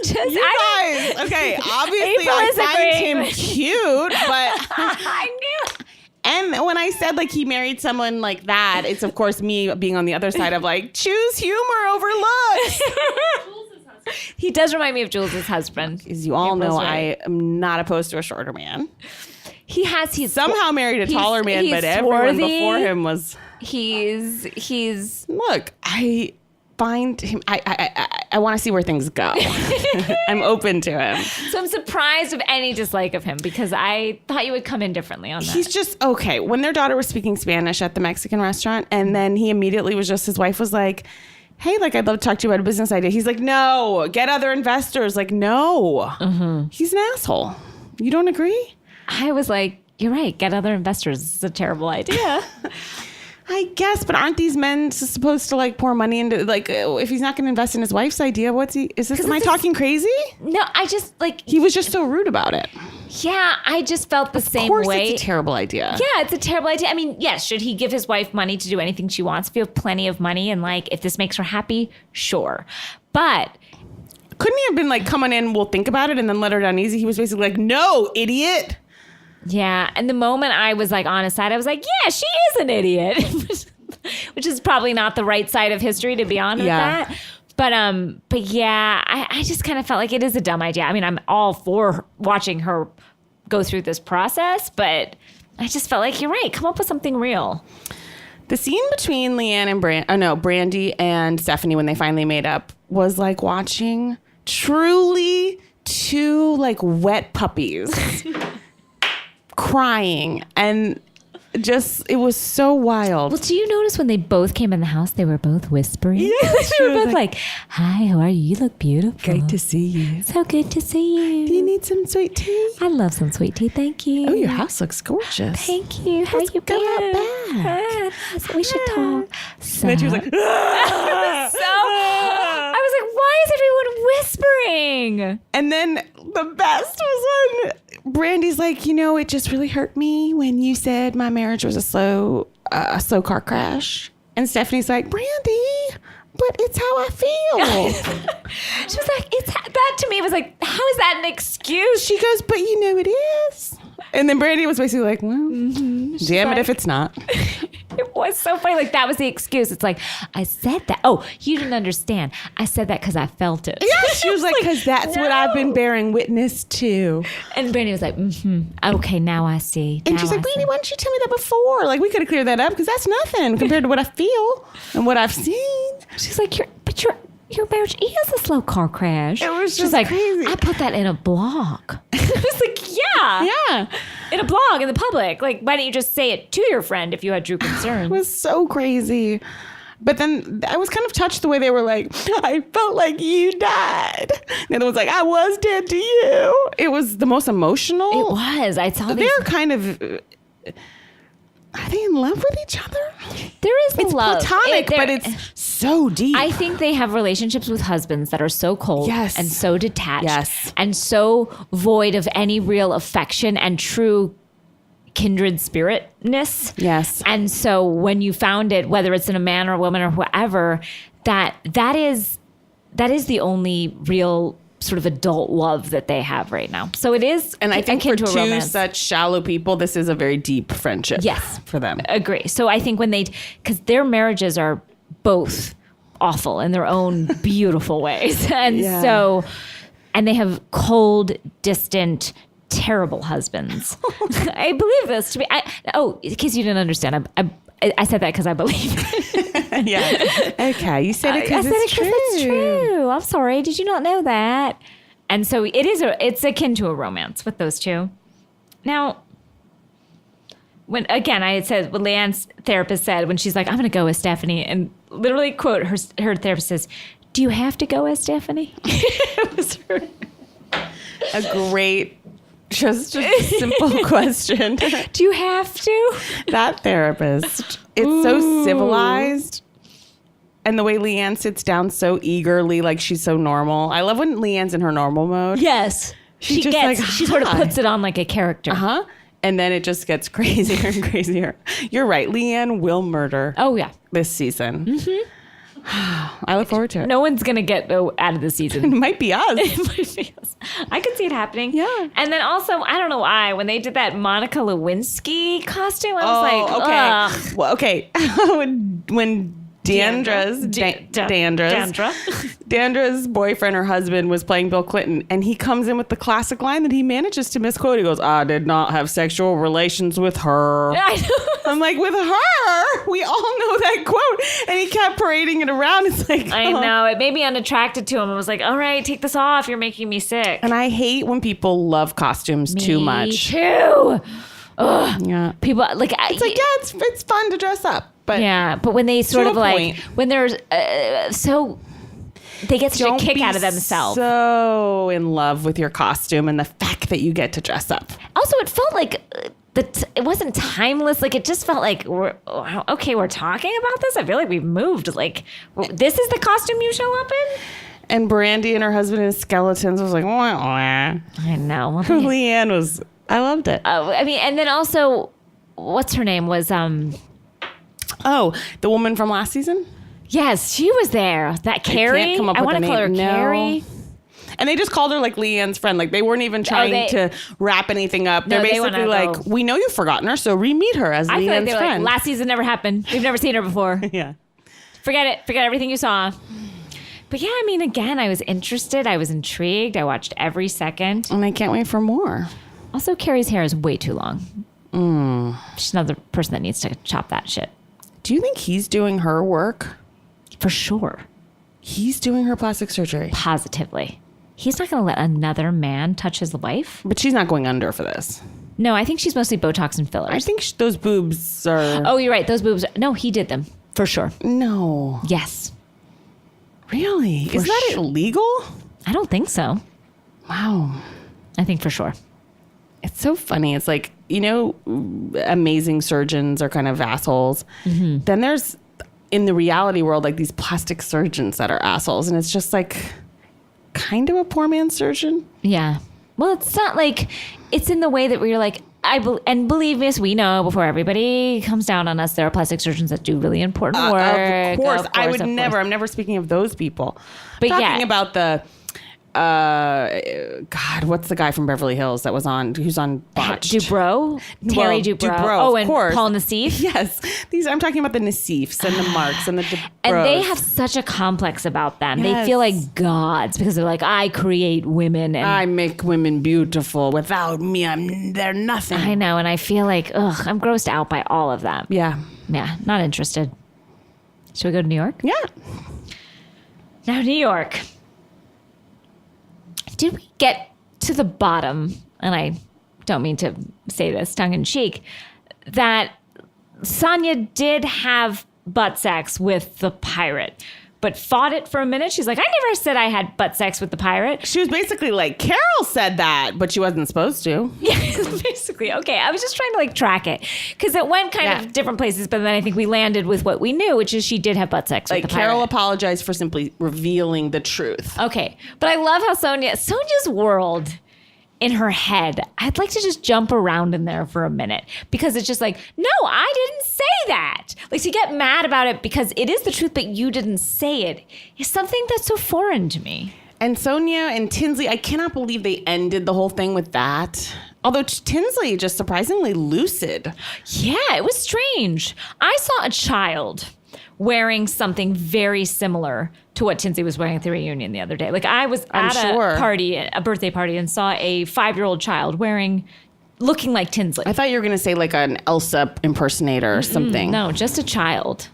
just, You guys, okay, obviously April I is find agreeing. him cute, but I knew. and when I said like he married someone like that, it's of course me being on the other side of like choose humor over looks. He does remind me of Jules' husband. As you all know, April's right. I am not opposed to a shorter man. He's Somehow married a taller man, he's but everyone swarthy. before him was. He's Look, I find him. I want to see where things go. I'm open to him. so I'm surprised of any dislike of him because I thought you would come in differently on that. He's just okay. When their daughter was speaking Spanish at the Mexican restaurant, and then he immediately was just, his wife was like, hey, like, I'd love to talk to you about a business idea. He's like, no, get other investors. Like, no. He's an asshole. You don't agree? I was like, you're right. Get other investors. It's a terrible idea. I guess, but aren't these men supposed to like pour money into, like, if he's not going to invest in his wife's idea, am I talking crazy? No, I just like, He was just so rude about it. yeah, I just felt the same Of course, way. it's a terrible idea. Yeah, it's a terrible idea. I mean, yes, should he give his wife money to do anything she wants? If you have plenty of money and like, if this makes her happy, sure. But Couldn't he have been like, coming in, we'll think about it, and then let her down easy? He was basically like, no, idiot. yeah, and the moment I was like on his side, I was like, yeah, she is an idiot, which is probably not the right side of history to be on with Yeah. that. But yeah, I just kind of felt like it is a dumb idea. I mean, I'm all for watching her go through this process, but I just felt like you're right. Come up with something real. The scene between Leanne and Brandy and Stephanie when they finally made up was like watching truly two like wet puppies crying, and just it was so wild. Well, do you notice when they both came in the house, they were both whispering? Yes, they were both like, hi, how are you? You look beautiful. Great to see you. So good to see Do you you. need some sweet tea? I love some sweet tea. Thank you. Oh, your house looks gorgeous. Thank you. How Let's you go out been? back. We should talk. So, And then she was like, I was like, why is everyone whispering? and then the best was when Brandy's like, it just really hurt me when you said my marriage was a slow car crash. And Stephanie's like, Brandy, but it's how I feel. She was like, that to me was like, how is that an excuse? She goes, but it is. And then Brandy was basically like, well, damn it like- if it's not. It was so funny. Like, that was the excuse. It's like, I said that. Oh, you didn't understand. I said that because I felt it. Yeah, she was like, because that's what I've been bearing witness to. And Brandy was like, okay, now I see. And Now she's like, I see." Brandy, why didn't you tell me that before? Like, we could have cleared that up because that's nothing compared to what I feel and what I've seen. She's like, your marriage is a slow car crash. It was She's just like, crazy. I put that in a blog. I was like, yeah. In a blog, in the public. Like, why didn't you just say it to your friend if you had true concerns? It was so crazy. But then I was kind of touched the way they were like, I felt like you died. And the other was like, I was dead to you. It was the most emotional. It was. I saw They're kind of... Are they in love with each other? There is It's love. platonic, but it's so deep. I think they have relationships with husbands that are so cold Yes. and so detached Yes. and so void of any real affection and true kindred spiritness. Yes. And so when you found it, whether it's in a man or a woman or whoever, that is the only real sort of adult love that they have right now. So it is, and I think akin for to a two romance. such shallow people, this is a very deep friendship. Yes. For them. Agree. So I think because their marriages are both awful in their own beautiful ways. And Yeah. so, and they have cold, distant, terrible husbands. I believe this to be, in case you didn't understand, I said that because I believe it. Yeah. Okay. You said it because it's true. It's true. I'm sorry. Did you not know that? And so it's akin to a romance with those two. Now, when again, I had said what Leanne's therapist said when she's like, I'm going to go with Stephanie, and literally quote her therapist says, "Do you have to go with Stephanie?" It was her. A great, just a simple question. Do you have to? That therapist, it's so civilized. And the way Leanne sits down so eagerly, like she's so normal. I love when Leanne's in her normal mode. Yes. She's just like, she sort of "Hi." puts it on like a character. Uh-huh. And then it just gets crazier and crazier. You're right. Leanne will murder Oh, yeah. this season. Mm-hmm. I look forward to it. No one's going to get out of the It season. might be us. I could see it happening. Yeah. And then also, I don't know why, when they did that Monica Lewinsky costume, I was like, okay. ugh. Well, okay. when Dandra's boyfriend or husband was playing Bill Clinton, and he comes in with the classic line that he manages to misquote. He goes, "I did not have sexual relations with her." I know. I'm like, with her? We all know that quote. And he kept parading it around. It's like, I know. It made me unattracted to him. I was like, all right, take this off. You're making me sick. And I hate when people love costumes too much. Me too. Yeah. People, like, It's like, yeah, it's fun to dress up. But yeah, but when they sort To of a like, point. when they're they get such a don't kick be out of themselves. so in love with your costume and the fact that you get to dress up. Also, it felt like it wasn't timeless. Like, it just felt like we're talking about this. I feel like we've moved. Like, this is the costume you show up in. And Brandy and her husband in skeletons was like, wah, wah. I know. Leanne was, I loved it. I mean, and then also, what's her name was Oh, the woman from last season? yes, she was there. That Cary. can't come up I with want a to call her name. No. Cary. And they just called her like Leanne's friend. Like they weren't even trying to wrap anything up. No, They're they basically wanna like, go. we know you've forgotten her, so re-meet her as I feel like Leanne's they were friend. like, last season never happened. We've never seen her before. Yeah. Forget it. Forget everything you saw. But yeah, I mean, again, I was interested. I was intrigued. I watched every second. And I can't wait for more. Also, Carrie's hair is way too long. She's another person that needs to chop that shit. Do you think he's doing her work? For sure. He's doing her plastic surgery. Positively. He's not going to let another man touch his wife. But she's not going under for this. No, I think she's mostly Botox and fillers. I think those boobs are... Oh, you're right. Those boobs. No, he did them. For sure. No. Yes. Really? Is that illegal? I don't think so. Wow. I think for sure. It's so funny. It's like, you know, amazing surgeons are kind of assholes. Mm-hmm. Then there's, in the reality world, like these plastic surgeons that are assholes. And it's just like kind of a poor man's surgeon. Yeah. Well, it's not like, it's in the way that we're like, and believe me, we know before everybody comes down on us, there are plastic surgeons that do really important work. Of course. I would never, I'm never speaking of those people. But I'm yeah. talking about the, God, what's the guy from Beverly Hills that was on, who's on Botched? Dubrow? Terry Dubrow. Oh, and course. Paul Nassif? Yes. I'm talking about the Nassifs and the Marks and the Dubrows. And they have such a complex about them. Yes. They feel like gods because they're like, I create women. And I make women beautiful. Without me, they're nothing. I know. And I feel like, I'm grossed out by all of them. Yeah. Yeah, not interested. Should we go to New York? Yeah. Now, New York. Did we get to the bottom, and I don't mean to say this tongue in cheek, that Sonia did have butt sex with the pirate, but fought it for a minute. She's like, I never said I had butt sex with the pirate. She was basically like, Carol said that, but she wasn't supposed to. Yeah, basically. Okay, I was just trying to like track it because it went kind of different places, but then I think we landed with what we knew, which is she did have butt sex with the pirate. Carol apologized for simply revealing the truth. Okay, but I love how Sonya's world in her head, I'd like to just jump around in there for a minute because it's just like, no, I didn't say that. Like to get mad about it because it is the truth, but you didn't say it is something that's so foreign to me. And Sonia and Tinsley, I cannot believe they ended the whole thing with that. Although Tinsley just surprisingly lucid. Yeah, it was strange. I saw a child wearing something very similar to what Tinsley was wearing at the reunion the other day. Like I was at a birthday party, and saw a 5-year-old child looking like Tinsley. I thought you were going to say like an Elsa impersonator or something. No, just a child.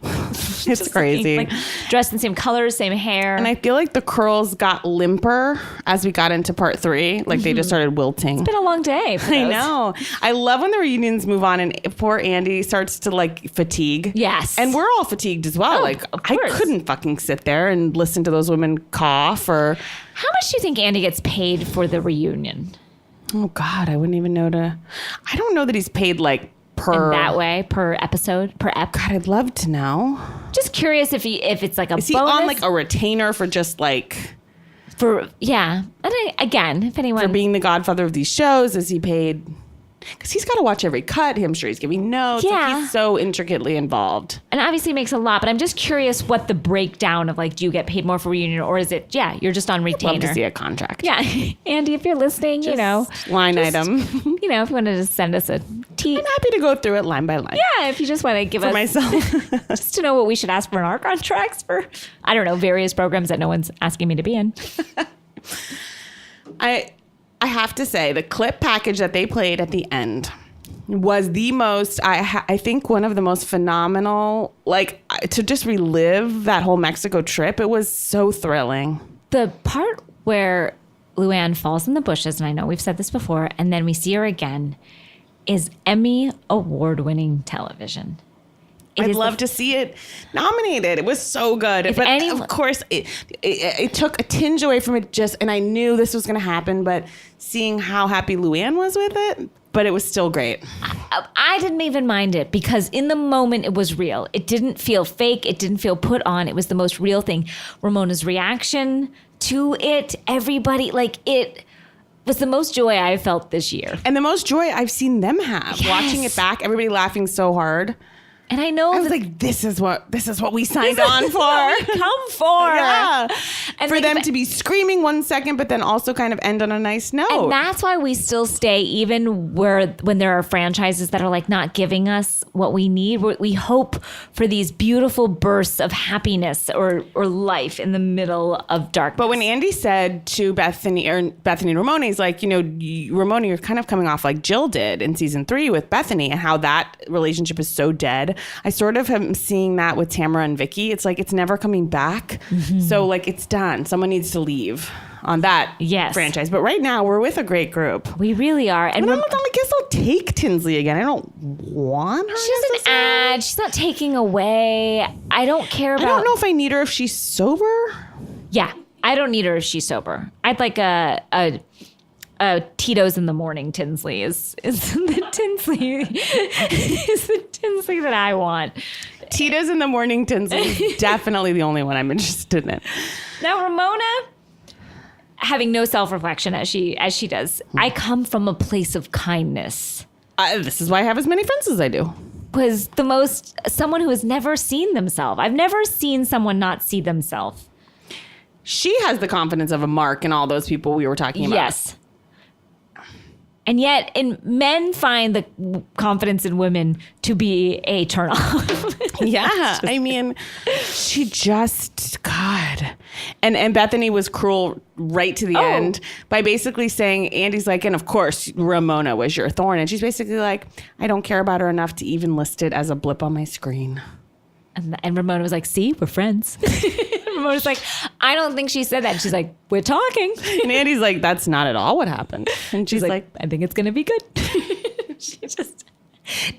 It's crazy. Like dressed in the same colors, same hair. And I feel like the curls got limper as we got into part 3. Like they just started wilting. It's been a long day for those. I know. I love when the reunions move on and poor Andy starts to like fatigue. Yes. And we're all fatigued as well. Like I couldn't fucking sit there and listen to those women cough or... How much do you think Andy gets paid for the reunion? Oh God, I wouldn't even know I don't know that he's paid like per... In that way, per episode, per ep. God, I'd love to know. Just curious if it's like a bonus. Is he on like a retainer for just like... And again, if anyone... For being the godfather of these shows, is he paid... Because he's got to watch every cut. I'm sure he's giving notes. Yeah. Like, he's so intricately involved. And obviously makes a lot, but I'm just curious what the breakdown of like, do you get paid more for reunion or is it, you're just on retainer? I'd love to see a contract. Yeah. Andy, if you're listening, line item. If you want to just send us a I'm happy to go through it line by line. Yeah, if you just want to give us... myself. Just to know what we should ask for in our contracts for, I don't know, various programs that no one's asking me to be in. I have to say, the clip package that they played at the end was the most, I think one of the most phenomenal, like to just relive that whole Mexico trip. It was so thrilling. The part where Luann falls in the bushes, and I know we've said this before, and then we see her again, is Emmy award-winning television. I'd love to see it nominated. It was so good. Of course, it took a tinge away from it and I knew this was going to happen, but seeing how happy Luann was with it, but it was still great. I didn't even mind it because in the moment it was real. It didn't feel fake. It didn't feel put on. It was the most real thing. Ramona's reaction to it, everybody, like it was the most joy I felt this year. And the most joy I've seen them have. Yes. Watching it back, everybody laughing so hard. And I know I was like, this is what we signed on for. What we come for. Yeah. And for them to be screaming 1 second, but then also kind of end on a nice note. And that's why we still stay, even when there are franchises that are like not giving us what we need. We hope for these beautiful bursts of happiness or life in the middle of darkness. But when Andy said to Bethany and Ramona, he's like, Ramona, you're kind of coming off like Jill did in season 3 with Bethany, and how that relationship is so dead. I sort of am seeing that with Tamara and Vicky. It's like it's never coming back. Mm-hmm. So like it's done. Someone needs to leave on that franchise. But right now we're with a great group. We really are. And I guess I'll take Tinsley again. I don't want her. She's an ad. She's not taking away. I don't care about... I don't know if I need her if she's sober. Yeah. I don't need her if she's sober. I'd like a Tito's in the morning Tinsley is the Tinsley that I want. Tito's in the morning Tinsley is definitely the only one I'm interested in. Now Ramona, having no self-reflection as she does, I come from a place of kindness. This is why I have as many friends as I do. Was someone who has never seen themselves. I've never seen someone not see themselves. She has the confidence of a Mark and all those people we were talking about. Yes. And yet, men find the confidence in women to be a turnoff. Yeah, I mean, she just, God. And Bethany was cruel right to the end by basically saying, Andy's like, and of course, Ramona was your thorn. And she's basically like, I don't care about her enough to even list it as a blip on my screen. And Ramona was like, see, we're friends. Ramona's like, I don't think she said that. She's like, we're talking. And Andy's like, that's not at all what happened. And she's like, I think it's going to be good.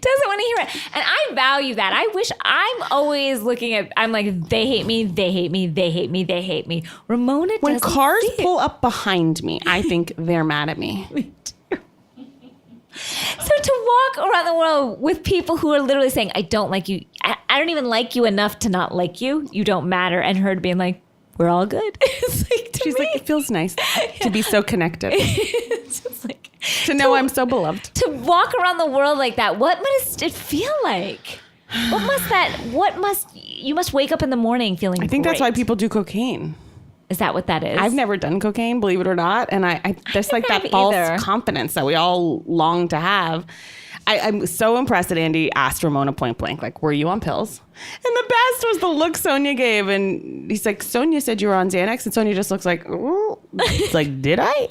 Doesn't want to hear it. And I value that. I wish I'm always looking at, I'm like, they hate me, they hate me, they hate me, they hate me. Ramona When doesn't cars see it. pull up behind me, I think they're mad at me. Me too. So to walk around the world with people who are literally saying, I don't like you. I don't even like you enough to not like you. You don't matter. And her being like, we're all good. It's like, She's like, it feels nice to be so connected. it's just like, To know I'm so beloved. to walk around the world like that, what must it feel like? You must wake up in the morning feeling I think that's why great. people do cocaine. Is that what that is? I've never done cocaine, believe it or not. And I there's like that have false either. confidence that we all long to have. I'm so impressed that Andy asked Ramona point blank, like, were you on pills? And the best was the look Sonia gave. And he's like, Sonia said you were on Xanax. And Sonia just looks like, oh. It's like, did I?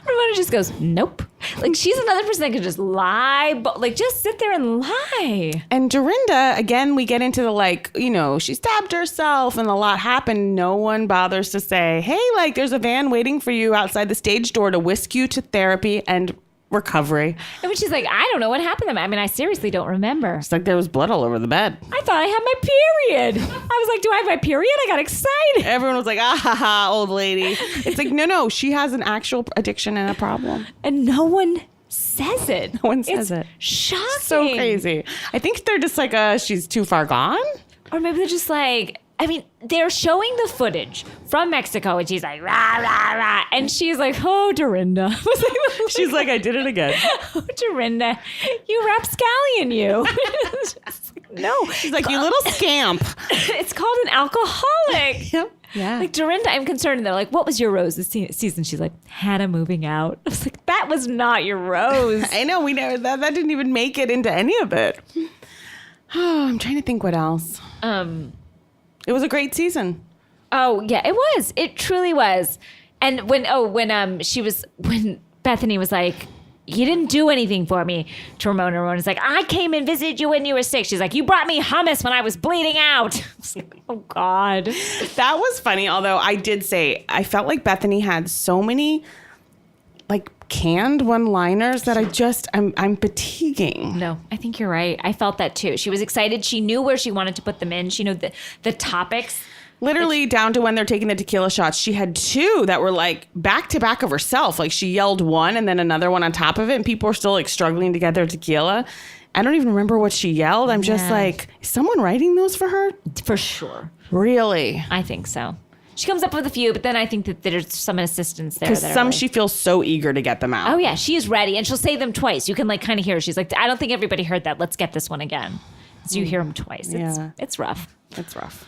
Ramona just goes, nope. Like, she's another person that could just lie, but like, just sit there and lie. And Dorinda, again, we get into the like, you know, she stabbed herself and a lot happened. No one bothers to say, hey, like, there's a van waiting for you outside the stage door to whisk you to therapy and recovery. And when she's like, I don't know what happened to me. I mean, I seriously don't remember. It's like there was blood all over the bed. I thought I had my period. I was like, do I have my period? I got excited. Everyone was like, ah, ha, ha, old lady. It's like, no, she has an actual addiction and a problem. And no one says it. No one says It's it. shocking. So crazy. I think they're just like, she's too far gone. Or maybe they're just like, I mean, they're showing the footage from Mexico and she's like, rah, rah, rah. And she's like, oh, Dorinda. She's like, I did it again. Oh, Dorinda, you rapscallion, you. Just like, no. She's like, you little scamp. It's called an alcoholic. Yep. Yeah. Like, Dorinda, I'm concerned. And they're like, what was your rose this season? She's like, Hannah moving out. I was like, that was not your rose. I know. We never, that didn't even make it into any of it. Oh, I'm trying to think what else. It was a great season. Oh, yeah, it was. It truly was. And when Bethany was like, you didn't do anything for me to Ramona. Ramona's like, I came and visited you when you were sick. She's like, you brought me hummus when I was bleeding out. I was like, oh, God. That was funny. Although I did say, I felt like Bethany had so many like canned one-liners that I'm fatiguing. No, I think you're right. I felt that too. She was excited. She knew where she wanted to put them in. She knew the topics. Literally down to when they're taking the tequila shots, she had two that were like back to back of herself. Like she yelled one and then another one on top of it, and people were still like struggling to get their tequila. I don't even remember what she yelled. I'm just like, is someone writing those for her? For sure. Really? I think so. She comes up with a few, but then I think that there's some assistants there. Because that are like, she feels so eager to get them out. oh yeah, she is ready, and she'll say them twice. You can like kind of hear her. She's like, I don't think everybody heard that. Let's get this one again. So you hear them twice. It's rough. It's rough.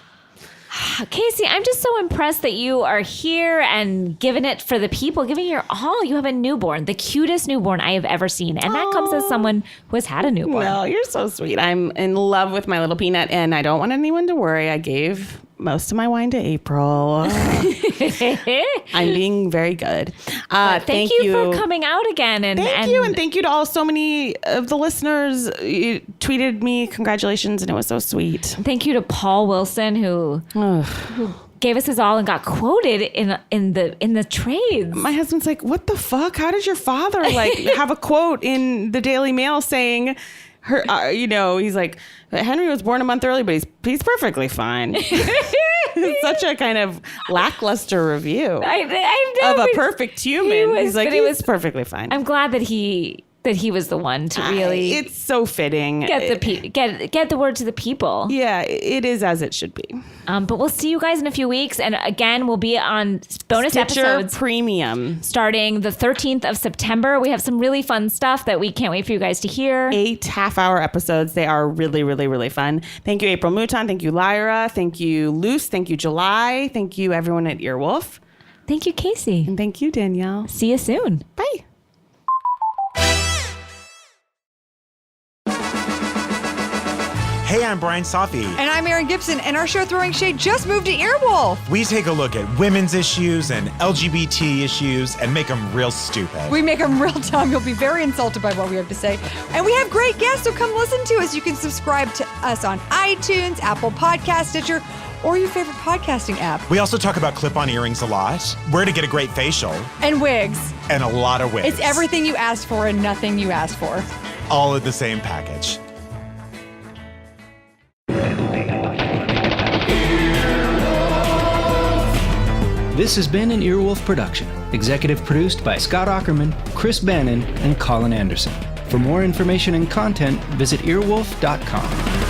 Casey, I'm just so impressed that you are here and giving it for the people, giving your all. You have a newborn, the cutest newborn I have ever seen. And that comes as someone who has had a newborn. Well, you're so sweet. I'm in love with my little peanut, and I don't want anyone to worry. I gave most of my wine to April. I'm being very good. Thank you for coming out again. And thank you to all so many of the listeners. You tweeted me congratulations, and it was so sweet. Thank you to Paul Wilson who gave us his all and got quoted in the trades. My husband's like, what the fuck? How did your father like have a quote in the Daily Mail saying her, he's like, Henry was born a month early, but he's perfectly fine. It's such a kind of lackluster review of a perfect human. He's like, he's perfectly fine. I'm glad that he was the one to really. It's so fitting. Get the word to the people. Yeah, it is as it should be. But we'll see you guys in a few weeks, and again, we'll be on bonus Stitcher episodes Premium starting the 13th of September. We have some really fun stuff that we can't wait for you guys to hear. 8 half-hour episodes. They are really, really, really fun. Thank you, April Mouton. Thank you, Lyra. Thank you, Luce. Thank you, July. Thank you, everyone at Earwolf. Thank you, Casey. And thank you, Danielle. See you soon. Bye. Hey, I'm Brian Safi. And I'm Erin Gibson, and our show Throwing Shade just moved to Earwolf. We take a look at women's issues and LGBT issues and make them real stupid. We make them real dumb. You'll be very insulted by what we have to say. And we have great guests, so come listen to us. You can subscribe to us on iTunes, Apple Podcast, Stitcher, or your favorite podcasting app. We also talk about clip-on earrings a lot, where to get a great facial, And wigs. and a lot of wigs. It's everything you asked for and nothing you asked for. all in the same package. This has been an Earwolf production, executive produced by Scott Aukerman, Chris Bannon, and Colin Anderson. For more information and content, visit earwolf.com.